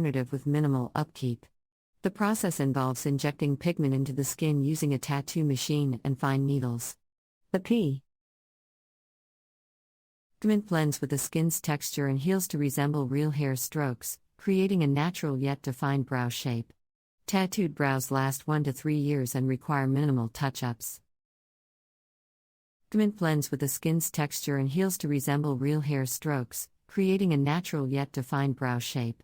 alternative with minimal upkeep. The process involves injecting pigment into the skin using a tattoo machine and fine needles. The pigment blends with the skin's texture and heals to resemble real hair strokes, creating a natural yet defined brow shape. Tattooed brows last 1 to 3 years and require minimal touch-ups. Pigment blends with the skin's texture and heals to resemble real hair strokes, creating a natural yet defined brow shape.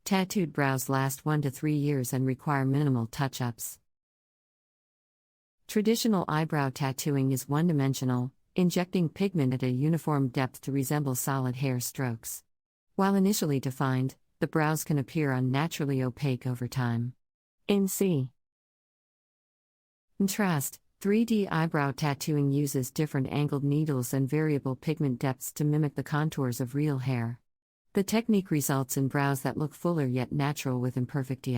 Tattooed brows last 1 to 3 years and require minimal touch-ups. Traditional eyebrow tattooing is one-dimensional, injecting pigment at a uniform depth to resemble solid hair strokes. While initially defined, the brows can appear unnaturally opaque over time. In contrast, 3D eyebrow tattooing uses different angled needles and variable pigment depths to mimic the contours of real hair. The technique results in brows that look fuller yet natural with imperfect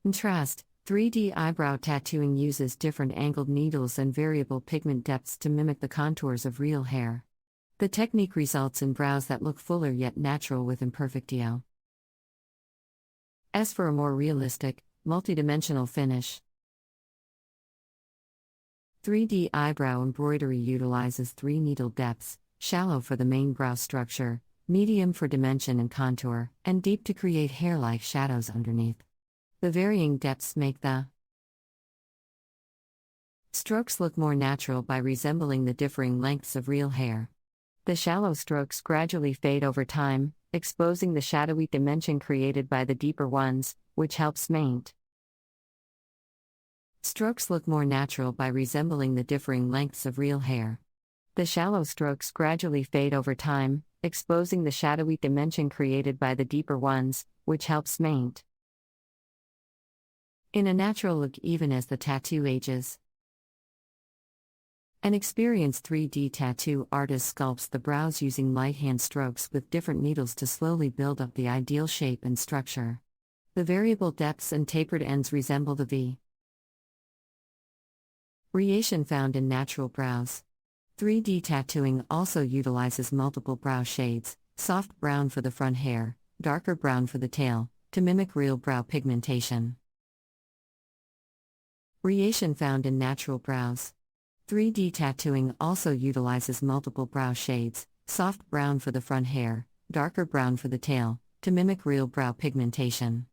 contrast, 3D eyebrow tattooing uses different angled needles and variable pigment depths to mimic the contours of real hair. The technique results in brows that look fuller yet natural with imperfect As for a more realistic, multidimensional finish, 3D eyebrow embroidery utilizes 3 needle depths: shallow for the main brow structure, medium for dimension and contour, and deep to create hair-like shadows underneath. The varying depths make the strokes look more natural by resembling the differing lengths of real hair. The shallow strokes gradually fade over time, exposing the shadowy dimension created by the deeper ones, which helps maintain. Strokes look more natural by resembling the differing lengths of real hair. The shallow strokes gradually fade over time, exposing the shadowy dimension created by the deeper ones, which helps maintain in a natural look even as the tattoo ages. An experienced 3D tattoo artist sculpts the brows using light hand strokes with different needles to slowly build up the ideal shape and structure. The variable depths and tapered ends resemble the variation found in natural brows. 3D tattooing also utilizes multiple brow shades: soft brown for the front hair, darker brown for the tail, to mimic real brow pigmentation. Variation found in natural brows. 3D tattooing also utilizes multiple brow shades: soft brown for the front hair, darker brown for the tail, to mimic real brow pigmentation.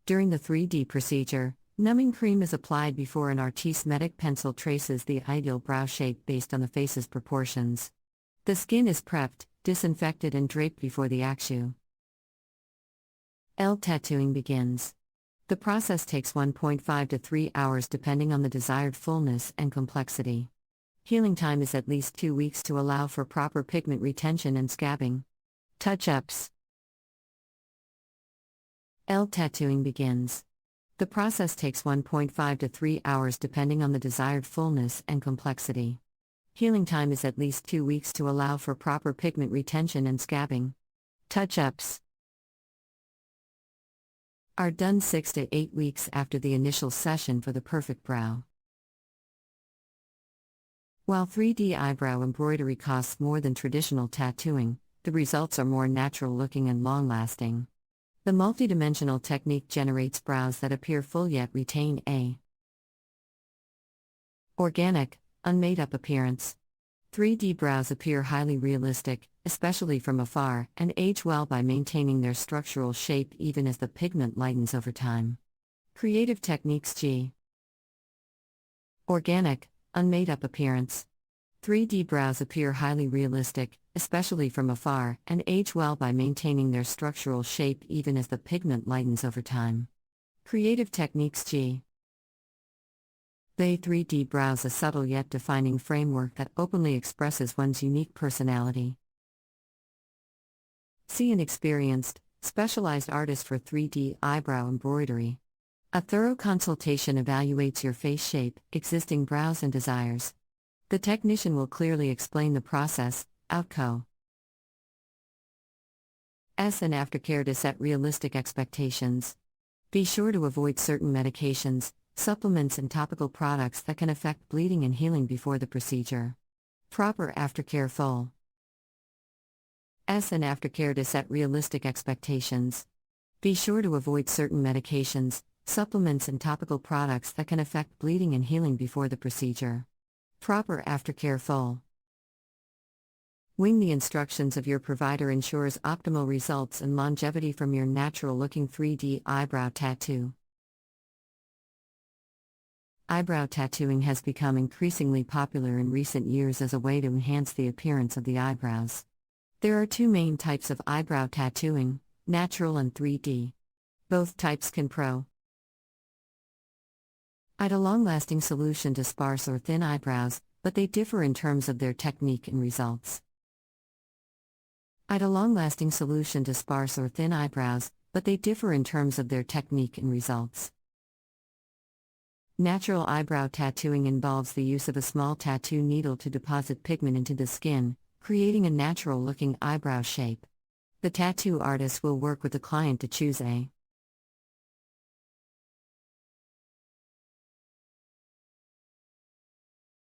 During the 3D procedure, numbing cream is applied before an artist's medic pencil traces the ideal brow shape based on the face's proportions. The skin is prepped, disinfected and draped before the actual tattooing begins. The process takes 1.5 to 3 hours depending on the desired fullness and complexity. Healing time is at least 2 weeks to allow for proper pigment retention and scabbing. Touch-ups. Tattooing begins. The process takes 1.5 to 3 hours depending on the desired fullness and complexity. Healing time is at least 2 weeks to allow for proper pigment retention and scabbing. Touch-ups are done 6 to 8 weeks after the initial session for the perfect brow. While 3D eyebrow embroidery costs more than traditional tattooing, the results are more natural looking and long-lasting. The multidimensional technique generates brows that appear full yet retain a organic, unmade-up appearance. 3D brows appear highly realistic, especially from afar, and age well by maintaining their structural shape even as the pigment lightens over time. Creative techniques: organic, unmade-up appearance. 3D brows appear highly realistic, especially from afar, and age well by maintaining their structural shape even as the pigment lightens over time. Creative techniques: they 3D brows a subtle yet defining framework that openly expresses one's unique personality. See an experienced, specialized artist for 3D eyebrow embroidery. A thorough consultation evaluates your face shape, existing brows and desires. The technician will clearly explain the process, outcome, and aftercare to set realistic expectations. Be sure to avoid certain medications, supplements and topical products that can affect bleeding and healing before the procedure. Proper aftercare: full and aftercare to set realistic expectations. Be sure to avoid certain medications, supplements and topical products that can affect bleeding and healing before the procedure. Proper aftercare full. Wing the instructions of your provider ensures optimal results and longevity from your natural-looking 3D eyebrow tattoo. Eyebrow tattooing has become increasingly popular in recent years as a way to enhance the appearance of the eyebrows. There are two main types of eyebrow tattooing, natural and 3D. Both types can provide a long-lasting solution to sparse or thin eyebrows, but they differ in terms of their technique and results. A long-lasting solution to sparse or thin eyebrows, but they differ in terms of their technique and results. Natural eyebrow tattooing involves the use of a small tattoo needle to deposit pigment into the skin, creating a natural-looking eyebrow shape. The tattoo artist will work with the client to choose a